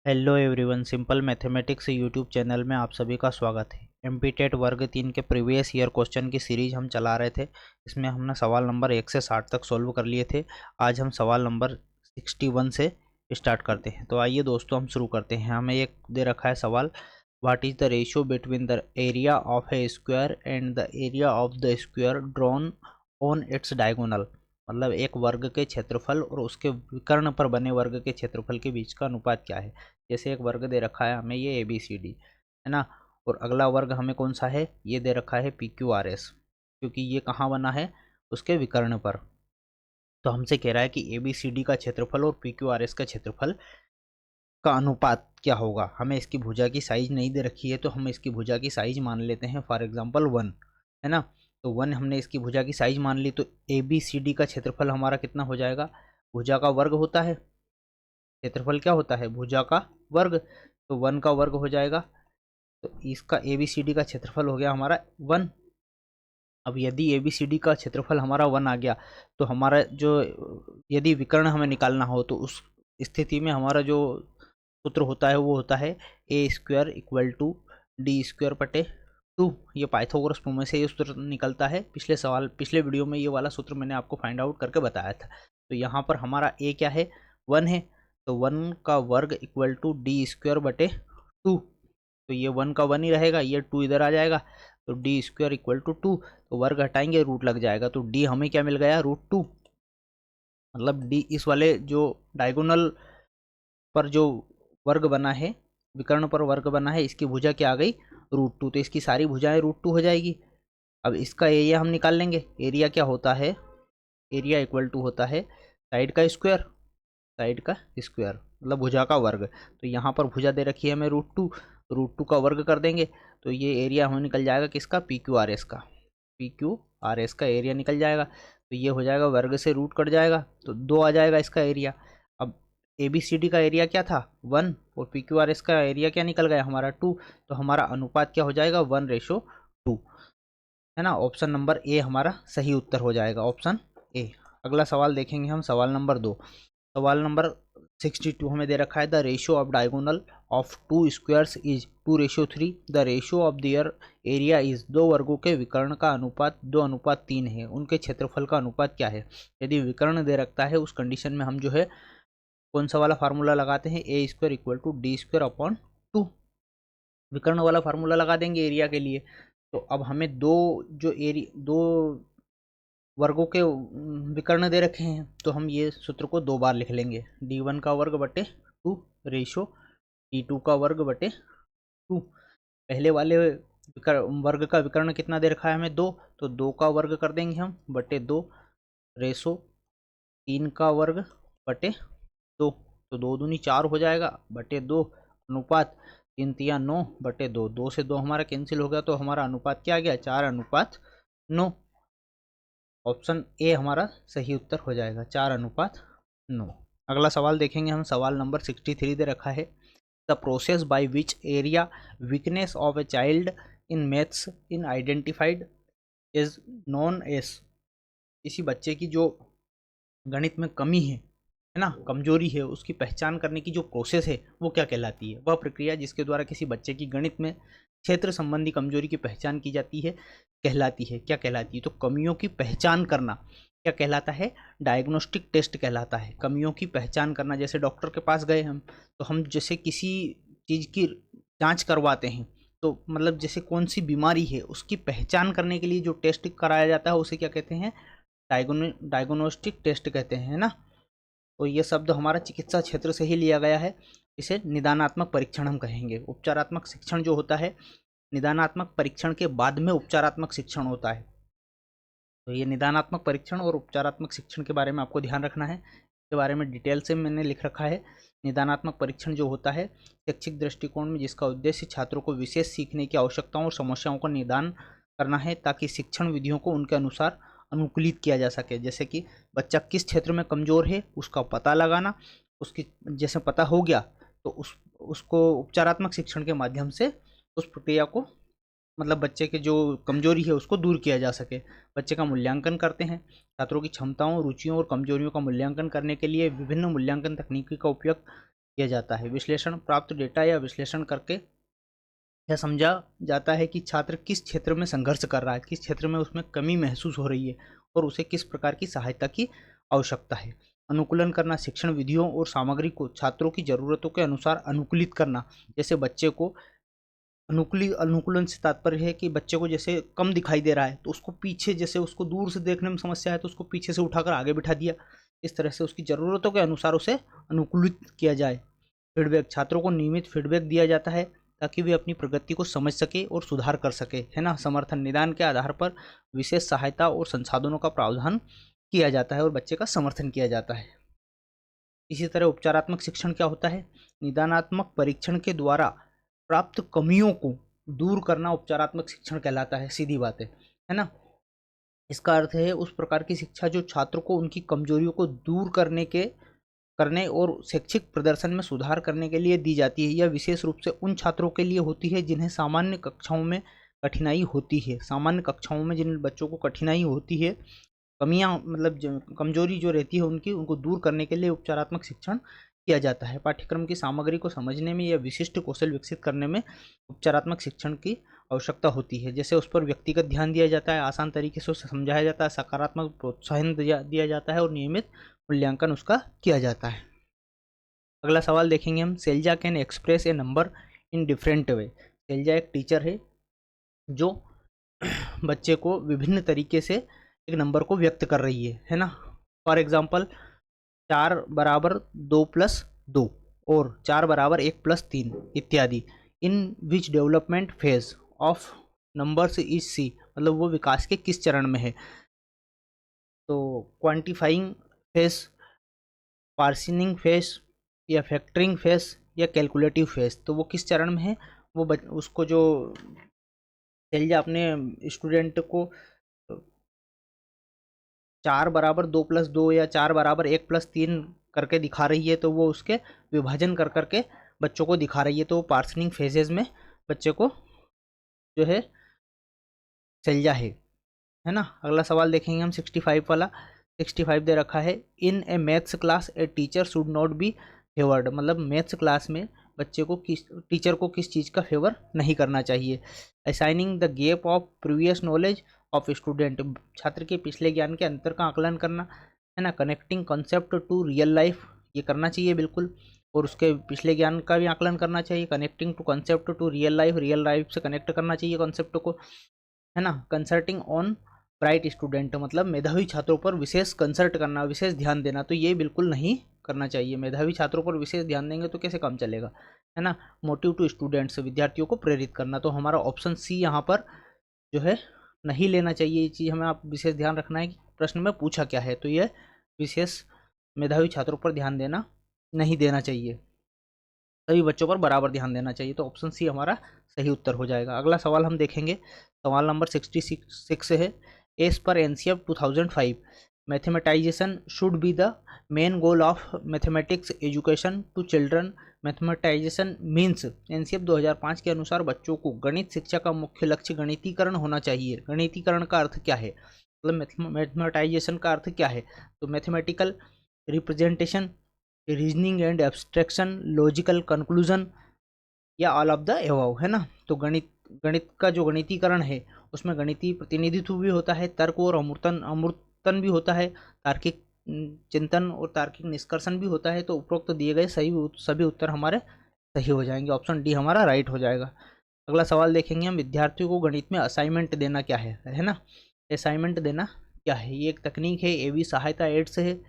Hello everyone, simple mathematics YouTube channel में आप सभी का स्वागत है। एमपीटेट वर्ग 3 के प्रीवियस ईयर क्वेश्चन की सीरीज हम चला रहे थे। इसमें हमने सवाल नंबर 1 से 60 तक सॉल्व कर लिए थे। आज हम सवाल नंबर 61 से स्टार्ट करते हैं। तो आइए दोस्तों, हम शुरू करते हैं। हमें एक दे रखा है सवाल, what is the ratio between the area of A square and the area of the square drawn on its diagonal. मतलब एक वर्ग के क्षेत्रफल और उसके विकर्ण पर बने वर्ग के क्षेत्रफल के बीच का अनुपात क्या है। जैसे एक वर्ग दे रखा है हमें, ये ABCD है ना, और अगला वर्ग हमें कौन सा है, ये दे रखा है PQRS, क्योंकि ये कहाँ बना है, उसके विकर्ण पर। तो हमसे कह रहा है कि ABCD का क्षेत्रफल और PQRS का क्षेत्रफल का अनुपात क्या होगा। हमें इसकी भुजा की साइज नहीं दे रखी है, तो हम इसकी भुजा की साइज मान लेते हैं, फॉर एग्जाम्पल 1 है ना। तो 1 हमने इसकी भुजा की साइज मान ली, तो ABCD का क्षेत्रफल हमारा कितना हो जाएगा, भुजा का वर्ग होता है। क्षेत्रफल क्या होता है, भुजा का वर्ग। तो 1 का वर्ग हो जाएगा, तो इसका ABCD का क्षेत्रफल हो गया हमारा 1। अब यदि ABCD का क्षेत्रफल हमारा 1 आ गया, तो हमारा जो, यदि विकर्ण हमें निकालना हो, तो उस स्थिति में हमारा जो सूत्र होता है वो होता है A² = D²/2। ये पाइथागोरस प्रमेय से ये सूत्र निकलता है। पिछले वीडियो में ये वाला सूत्र मैंने आपको फाइंड आउट करके बताया था। तो यहाँ पर हमारा A क्या है, 1 है। तो 1 का वर्ग =D²/2। तो ये 1 का 1 ही रहेगा, ये 2 इधर आ जाएगा, तो D² = 2। तो वर्ग हटाएंगे, रूट लग जाएगा, तो D हमें क्या मिल गया, √2। मतलब D इस वाले जो डायगोनल पर जो वर्ग बना है, विकर्ण पर वर्ग बना है, इसकी भुजा क्या आ गई, √2। तो इसकी सारी भुजाएं √2 हो जाएगी। अब इसका एरिया हम निकाल लेंगे। एरिया क्या होता है, एरिया इक्वल टू होता है साइड का स्क्वायर, साइड का स्क्वायर मतलब भुजा का वर्ग। तो यहाँ पर भुजा दे रखी है हमें √2 का वर्ग कर देंगे, तो ये एरिया हमें निकल जाएगा किसका, PQRS का एरिया निकल जाएगा। तो ये हो जाएगा, वर्ग से रूट कट जाएगा, तो 2 आ जाएगा इसका एरिया। अब ABCD का एरिया क्या था, 1, और PQRS का एरिया क्या निकल गया हमारा, 2। तो हमारा अनुपात क्या हो जाएगा, 1:2 है ना। ऑप्शन नंबर ए हमारा सही उत्तर हो जाएगा, ऑप्शन ए। अगला सवाल देखेंगे हम, सवाल नंबर 2। सवाल नंबर 62 हमें दे रखा है, the ratio of diagonal of 2 squares is 2:3। The ratio of their area is, दो वर्गों के विकर्ण का अनुपात 2:3 है, उनके क्षेत्रफल का अनुपात क्या है। यदि विकर्ण दे रखता है, उस कंडीशन में हम जो है कौन सा वाला फार्मूला लगाते हैं, A² = D²/2। विकर्ण वाला फार्मूला लगा देंगे एरिया के लिए। तो अब हमें दो वर्गों के विकर्ण दे रखे हैं, तो हम ये सूत्र को 2 बार लिख लेंगे, D1 का वर्ग बटे 2 रेशो D2 का वर्ग बटे 2। पहले वाले वर्ग का विकर्ण कितना दे रखा है हमें, 2, तो 2 का वर्ग कर देंगे हम बटे 2 रेशो 3 का वर्ग बटे 2। तो 2 दूनी 4 हो जाएगा बटे 2, अनुपात 3×3 = 9 बटे 2। 2 से 2 हमारा कैंसिल हो गया, तो हमारा अनुपात क्या आ गया, 4:9। ऑप्शन ए हमारा सही उत्तर हो जाएगा, 4:9। अगला सवाल देखेंगे हम, सवाल नंबर 63 दे रखा है, the process by which area weakness of a child in maths in identified is non S. किसी बच्चे की जो गणित में कमी है ना, कमजोरी है, उसकी पहचान करने की जो प्रोसेस है वो क्या कहलाती है। वह प्रक्रिया जिसके द्वारा किसी बच्चे की गणित में क्षेत्र संबंधी कमजोरी की पहचान की जाती है, कहलाती है, क्या कहलाती है। तो कमियों की पहचान करना क्या कहलाता है, डायग्नोस्टिक टेस्ट कहलाता है। कमियों की पहचान करना, जैसे डॉक्टर के पास गए हम, तो हम जैसे किसी चीज़ की जांच करवाते हैं, तो मतलब जैसे कौन सी बीमारी है उसकी पहचान करने के लिए जो टेस्ट कराया जाता है उसे क्या कहते हैं, डायग्नोस्टिक टेस्ट कहते हैं ना। तो ये शब्द हमारा चिकित्सा क्षेत्र से ही लिया गया है। इसे निदानात्मक परीक्षण हम कहेंगे। उपचारात्मक शिक्षण जो होता है, निदानात्मक परीक्षण के बाद में उपचारात्मक शिक्षण होता है। तो ये निदानात्मक परीक्षण और उपचारात्मक शिक्षण के बारे में आपको ध्यान रखना है, इसके बारे में डिटेल से मैंने लिख रखा है। निदानात्मक परीक्षण जो होता है, शैक्षिक दृष्टिकोण में जिसका उद्देश्य छात्रों को विशेष सीखने की आवश्यकताओं और समस्याओं का निदान करना है, ताकि शिक्षण विधियों को उनके अनुसार अनुकूलित किया जा सके। जैसे कि बच्चा किस क्षेत्र में कमज़ोर है उसका पता लगाना, उसकी जैसे पता हो गया तो उसको उपचारात्मक शिक्षण के माध्यम से उस प्रक्रिया को, मतलब बच्चे के जो कमजोरी है उसको दूर किया जा सके। बच्चे का मूल्यांकन करते हैं। छात्रों की क्षमताओं, रुचियों और कमजोरियों का मूल्यांकन करने के लिए विभिन्न मूल्यांकन तकनीकी का उपयोग किया जाता है। विश्लेषण, प्राप्त डेटा या विश्लेषण करके यह समझा जाता है कि छात्र किस क्षेत्र में संघर्ष कर रहा है, किस क्षेत्र में उसमें कमी महसूस हो रही है और उसे किस प्रकार की सहायता की आवश्यकता है। अनुकूलन करना, शिक्षण विधियों और सामग्री को छात्रों की ज़रूरतों के अनुसार अनुकूलित करना। जैसे बच्चे को अनुकूलन से तात्पर्य है कि बच्चे को जैसे कम दिखाई दे रहा है तो उसको पीछे, जैसे उसको दूर से देखने में समस्या है तो उसको पीछे से उठाकर आगे बिठा दिया। इस तरह से उसकी ज़रूरतों के अनुसार उसे अनुकूलित किया जाए। फीडबैक, छात्रों को नियमित फीडबैक दिया जाता है ताकि वे अपनी प्रगति को समझ सके और सुधार कर सके, है ना। समर्थन, निदान के आधार पर विशेष सहायता और संसाधनों का प्रावधान किया जाता है और बच्चे का समर्थन किया जाता है। इसी तरह उपचारात्मक शिक्षण क्या होता है? निदानात्मक परीक्षण के द्वारा प्राप्त कमियों को दूर करना उपचारात्मक शिक्षण कहलाता है। सीधी बात है ना। इसका अर्थ है उस प्रकार की शिक्षा जो छात्र को उनकी कमजोरियों को दूर करने और शैक्षिक प्रदर्शन में सुधार करने के लिए दी जाती है। यह विशेष रूप से उन छात्रों के लिए होती है जिन्हें सामान्य कक्षाओं में कठिनाई होती है। सामान्य कक्षाओं में जिन बच्चों को कठिनाई होती है, कमियां मतलब कमजोरी जो रहती है उनकी, उनको दूर करने के लिए उपचारात्मक शिक्षण किया जाता है। पाठ्यक्रम की सामग्री को समझने में या विशिष्ट कौशल विकसित करने में उपचारात्मक शिक्षण की आवश्यकता होती है। जैसे उस पर व्यक्तिगत ध्यान दिया जाता है, आसान तरीके से उसे समझाया जाता है, सकारात्मक प्रोत्साहन दिया जाता है और नियमित मूल्यांकन उसका किया जाता है। अगला सवाल देखेंगे हम। Selja can express a number in different way. Selja एक टीचर है जो बच्चे को विभिन्न तरीके से एक नंबर को व्यक्त कर रही है ना। फॉर एग्जाम्पल 4 बराबर 2 प्लस 2 और 4 बराबर 1 प्लस 3 इत्यादि। In which development phase of numbers is C, मतलब वो विकास के किस चरण में है। तो क्वांटिफाइंग फेज, पार्सिनिंग फेज या फैक्टरिंग फेज या कैलकुलेटिव फेज, तो वो किस चरण में है। वो उसको जो सेल्जा अपने स्टूडेंट को 4 बराबर 2 प्लस 2 या 4 बराबर 1 प्लस 3 करके दिखा रही है, तो वो उसके विभाजन कर करके बच्चों को दिखा रही है। तो पार्सनिंग फेजेस में बच्चे को जो है सेल्जा है ना। अगला सवाल देखेंगे हम 65 वाला। 65 दे रखा है, in a maths class a teacher should not be favoured, मतलब मैथ्स क्लास में बच्चे को टीचर को किस चीज़ का फेवर नहीं करना चाहिए। Assigning the gap of previous knowledge of student, छात्र के पिछले ज्ञान के अंतर का आकलन करना, है ना। Connecting concept to real life, ये करना चाहिए बिल्कुल, और उसके पिछले ज्ञान का भी आकलन करना चाहिए। Connecting to concept to real life, real life से कनेक्ट करना चाहिए कॉन्सेप्ट को, है ना। कंसल्टिंग ऑन ब्राइट स्टूडेंट, मतलब मेधावी छात्रों पर विशेष कंसल्ट करना, विशेष ध्यान देना, तो ये बिल्कुल नहीं करना चाहिए। मेधावी छात्रों पर विशेष ध्यान देंगे तो कैसे काम चलेगा, है ना। मोटिव टू स्टूडेंट्स, विद्यार्थियों को प्रेरित करना, तो हमारा ऑप्शन सी यहाँ पर जो है नहीं लेना चाहिए। ये चीज़ हमें आप विशेष ध्यान रखना है कि प्रश्न में पूछा क्या है, तो यह विशेष मेधावी छात्रों पर ध्यान देना नहीं देना चाहिए, सभी बच्चों पर बराबर ध्यान देना चाहिए। तो ऑप्शन सी हमारा सही उत्तर हो जाएगा। अगला सवाल हम देखेंगे, सवाल नंबर 66 है। As per NCF 2005 mathematisation should be the main goal of mathematics education to children. Mathematisation means, NCF 2005 के अनुसार बच्चों को गणित शिक्षा का मुख्य लक्ष्य गणितीकरण होना चाहिए। गणितीकरण का अर्थ क्या है, मतलब मैथमेटाइजेशन का अर्थ क्या है। तो mathematical representation, reasoning and abstraction, logical conclusion या ऑल ऑफ द एबव, है ना। तो गणित का जो गणितीकरण है उसमें गणितीय प्रतिनिधित्व भी होता है, तर्क और अमूर्तन भी होता है, तार्किक चिंतन और तार्किक निष्कर्षण भी होता है। तो उपरोक्त दिए गए सभी उत्तर हमारे सही हो जाएंगे। ऑप्शन डी हमारा राइट हो जाएगा। अगला सवाल देखेंगे हम, विद्यार्थियों को गणित में असाइनमेंट देना क्या है ना। असाइनमेंट देना क्या है, ये एक तकनीक है, एवी सहायता एड्स है,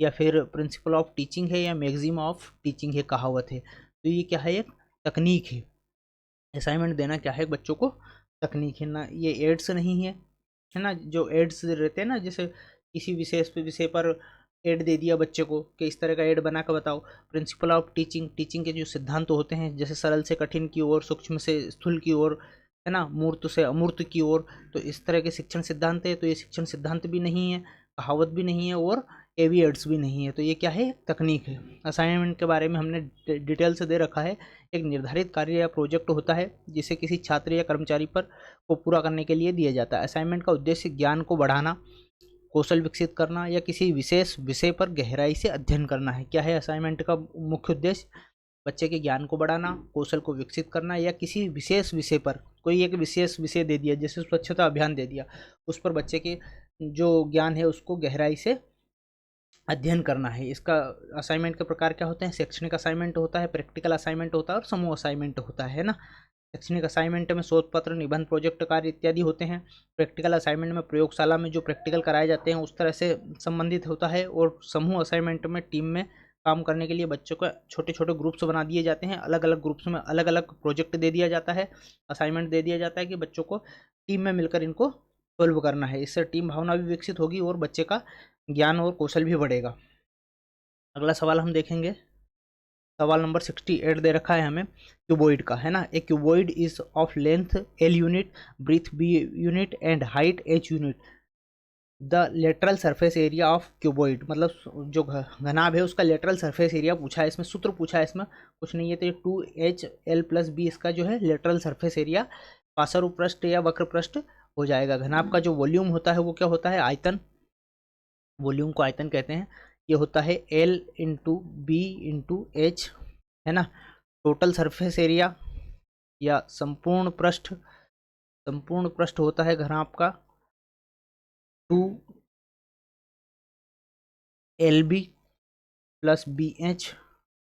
या फिर प्रिंसिपल ऑफ टीचिंग है, या मैगजीम ऑफ टीचिंग है, कहावत है। तो ये क्या है, एक तकनीक है। असाइनमेंट देना क्या है बच्चों को, तकनीक है ना, ये एड्स नहीं है ना। जो एड्स रहते हैं ना, जैसे किसी विषय पर एड दे दिया बच्चे को कि इस तरह का एड बना कर बताओ। प्रिंसिपल ऑफ टीचिंग के जो सिद्धांत होते हैं, जैसे सरल से कठिन की ओर, सूक्ष्म से स्थूल की ओर, है ना, मूर्त से अमूर्त की ओर, तो इस तरह के शिक्षण सिद्धांत है। तो ये शिक्षण सिद्धांत भी नहीं है, कहावत भी नहीं है और एवी एड्स भी नहीं है। तो ये क्या है, तकनीक है। असाइनमेंट के बारे में हमने डिटेल से दे रखा है। एक निर्धारित कार्य या प्रोजेक्ट होता है जिसे किसी छात्र या कर्मचारी पर को पूरा करने के लिए दिया जाता है। असाइनमेंट का उद्देश्य ज्ञान को बढ़ाना, कौशल विकसित करना या किसी विशेष विषय पर गहराई से अध्ययन करना है। क्या है असाइनमेंट का मुख्य उद्देश्य? बच्चे के ज्ञान को बढ़ाना, कौशल को विकसित करना या किसी विशेष विषय पर, कोई एक विशेष विषय दे दिया जैसे स्वच्छता अभियान दे दिया, उस पर बच्चे के जो ज्ञान है उसको गहराई से अध्ययन करना है। इसका असाइनमेंट के प्रकार क्या होते हैं? शैक्षणिक असाइनमेंट होता है, प्रैक्टिकल असाइनमेंट होता है और समूह असाइनमेंट होता है ना। शैक्षणिक असाइनमेंट में शोध पत्र, निबंध, प्रोजेक्ट कार्य इत्यादि होते हैं। प्रैक्टिकल असाइनमेंट में प्रयोगशाला में जो प्रैक्टिकल कराए जाते हैं उस तरह से संबंधित होता है। और समूह असाइनमेंट में टीम में काम करने के लिए बच्चों को छोटे छोटे ग्रुप्स बना दिए जाते हैं, अलग अलग ग्रुप्स में अलग अलग प्रोजेक्ट दे दिया जाता है, असाइनमेंट दे दिया जाता है कि बच्चों को टीम में मिलकर इनको सॉल्व करना है। इससे टीम भावना भी विकसित होगी और बच्चे का ज्ञान और कौशल भी बढ़ेगा। अगला सवाल हम देखेंगे, सवाल नंबर 68 दे रखा है हमें क्यूबॉइड का, है ना। A cuboid is of length L unit, breadth B unit and height H unit. The lateral surface area of cuboid, मतलब जो घनाभ है उसका लेटरल सरफेस एरिया पूछा है, इसमें सूत्र पूछा है, इसमें कुछ नहीं है, तो 2HL+B इसका जो है लेटरल सरफेस एरिया पार्श्व पृष्ठ या वक्र पृष्ठ हो जाएगा। घनाभ का जो वॉल्यूम होता है वो क्या होता है? आयतन। वॉल्यूम को आयतन कहते हैं। ये होता है L into B into H, है ना। टोटल सरफेस एरिया या संपूर्ण पृष्ठ होता है घनाभ का 2LB plus BH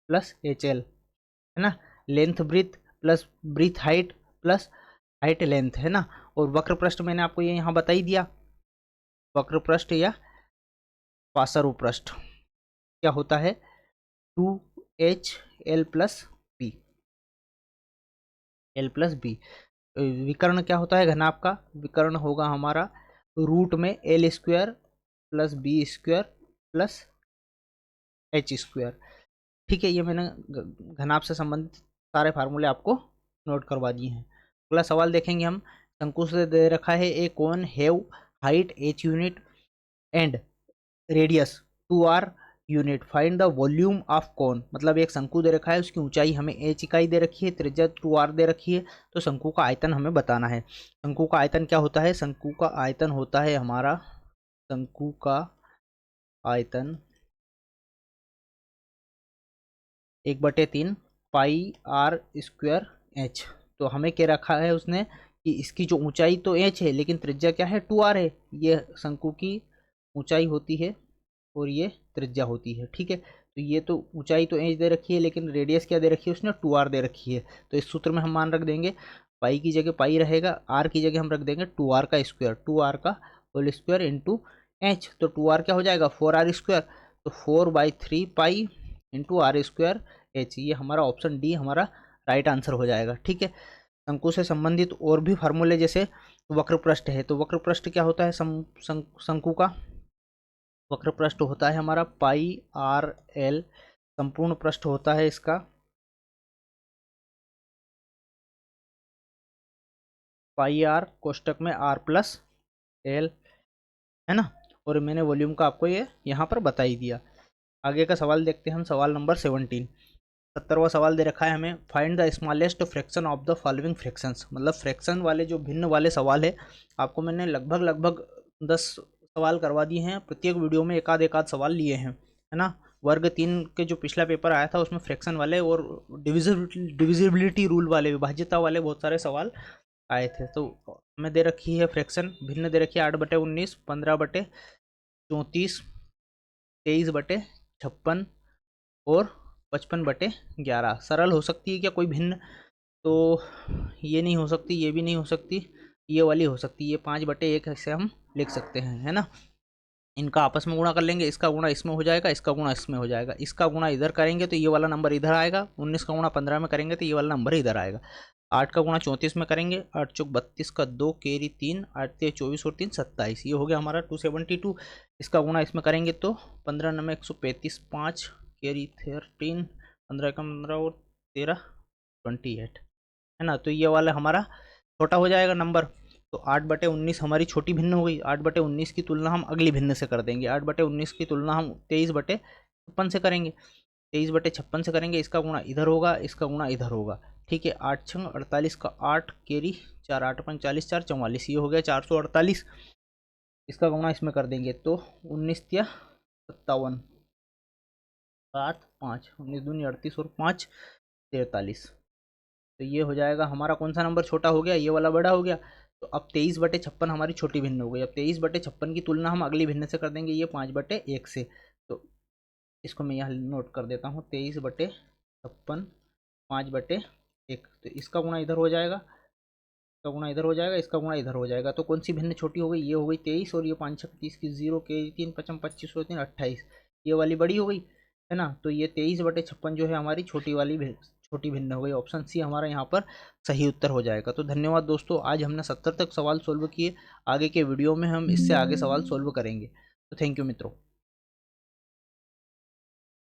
plus HL, है ना। Length breadth plus breadth height plus height length, है ना। और वक्र पृष्ठ मैंने आपको ये यहाँ बता ही दिया, वक्र पृष्ठ या पार्श्व पृष्ठ क्या होता है? 2HL+B, L+B। विकर्ण क्या होता है घनाभ का? विकर्ण होगा हमारा रूट में L² plus B² plus H²। ठीक है, ये मैंने घनाभ से संबंधित सारे फार्मूले आपको नोट करवा दिए हैं। अगला सवाल देखेंगे हम, शंकु से दे रखा है a cone have height H unit and radius 2R unit, find the volume of cone. मतलब एक शंकु दे रखा है, उसकी ऊंचाई हमें H इकाई दे रखी है, त्रिज्या 2R दे रखी है, तो शंकु का आयतन हमें बताना है। शंकु का आयतन क्या होता है? शंकु का आयतन होता है हमारा, शंकु का आयतन 1/3 पाई R² H। तो हमें क्या रखा है उसने कि इसकी जो ऊंचाई तो H है लेकिन त्रिज्या क्या है? 2R है। ये शंकु की ऊंचाई होती है और ये त्रिज्या होती है, ठीक है। तो ये तो ऊंचाई तो H दे रखी है लेकिन रेडियस क्या दे रखी है उसने? 2R दे रखी है। तो इस सूत्र में हम मान रख देंगे, पाई की जगह पाई रहेगा, R की जगह हम रख देंगे 2R का स्क्वायर, 2R का होल स्क्वायर इंटू H। तो 2R क्या हो जाएगा? 4R²। तो 4/3 पाई इंटू R² H। ये हमारा ऑप्शन डी हमारा राइट आंसर हो जाएगा, ठीक है। शंकु से संबंधित और भी फार्मूले जैसे वक्र पृष्ठ है, तो वक्र पृष्ठ क्या होता है शंकु का? वक्र पृष्ठ होता है हमारा पाई RL। संपूर्ण पृष्ठ होता है इसका पाई R कोष्टक में R+L, है ना। और मैंने वॉल्यूम का आपको ये यहाँ पर बता ही दिया। आगे का सवाल देखते हैं हम, सवाल नंबर 17। 70वां सवाल दे रखा है हमें, find the smallest fraction of the following fractions. मतलब फ्रैक्शन वाले जो भिन्न वाले सवाल है, आपको मैंने लगभग 10 सवाल करवा दिए हैं, प्रत्येक वीडियो में एक आध सवाल लिए हैं, है ना। वर्ग 3 के जो पिछला पेपर आया था उसमें फ्रैक्शन वाले और डिविजिबिलिटी रूल वाले, विभाज्यता वाले बहुत सारे सवाल आए थे। तो हमें दे रखी है फ्रैक्शन भिन्न दे रखी है 8/19, 15/34, 23/56 और 55/11। सरल हो सकती है क्या कोई भिन्न? तो ये नहीं हो सकती, ये भी नहीं हो सकती, ये वाली हो सकती है, ये 5/1 ऐसे हम लिख सकते हैं, है ना। इनका आपस में गुणा कर लेंगे, इसका गुणा इसमें हो जाएगा, इसका गुणा इसमें हो जाएगा, इसका गुणा इधर करेंगे तो ये वाला नंबर इधर आएगा, 19 का गुणा 15 में करेंगे तो ये वाला नंबर इधर आएगा, 8 का गुणा 34 में करेंगे, 8 चौक 32 का 2 कैरी 3, 8 3 24 और 3 27, ये हो गया हमारा 272। इसका गुणा इसमें करेंगे तो 15 9 135, 5 कैरी 13, 15 का 15 और 13 28, है ना। तो ये वाला हमारा छोटा हो जाएगा नंबर। तो 8/19 हमारी छोटी भिन्न हो गई। 8/19 की तुलना हम अगली भिन्न से कर देंगे, 8/19 की तुलना हम 23/56 से करेंगे, 23/56 से करेंगे, इसका गुणा इधर होगा, इसका गुणा इधर होगा, ठीक है। 8 6 48 का 8 कैरी 4, 8 5 40, 4 44, ये हो गया 448। इसका गुणा इसमें कर देंगे तो 19 या 57, 7 5, 19 दूनी 38 और 5 43। तो ये हो जाएगा हमारा कौन सा नंबर छोटा हो गया, ये वाला बड़ा हो गया। तो अब 23/56 हमारी छोटी भिन्न हो गई। अब 23/56 की तुलना हम अगली भिन्न से कर देंगे, ये 5/1 से। तो इसको मैं यहाँ नोट कर देता हूँ, 23/56 5/1। तो इसका गुणा इधर हो जाएगा, इसका गुणा इधर हो जाएगा, इसका गुणा इधर हो जाएगा। तो कौन सी भिन्न छोटी हो गई, ये हो गई 23, और ये 5 6 30 की 0 के 3 5 25 और 3 28, ये वाली बड़ी हो गई है ना। तो ये 23/56 जो है हमारी छोटी भिन्न हो गई। ऑप्शन सी हमारा यहाँ पर सही उत्तर हो जाएगा। तो धन्यवाद दोस्तों, आज हमने 70 तक सवाल सोल्व किए। आगे के वीडियो में हम इससे आगे सवाल सोल्व करेंगे। तो थैंक यू मित्रों।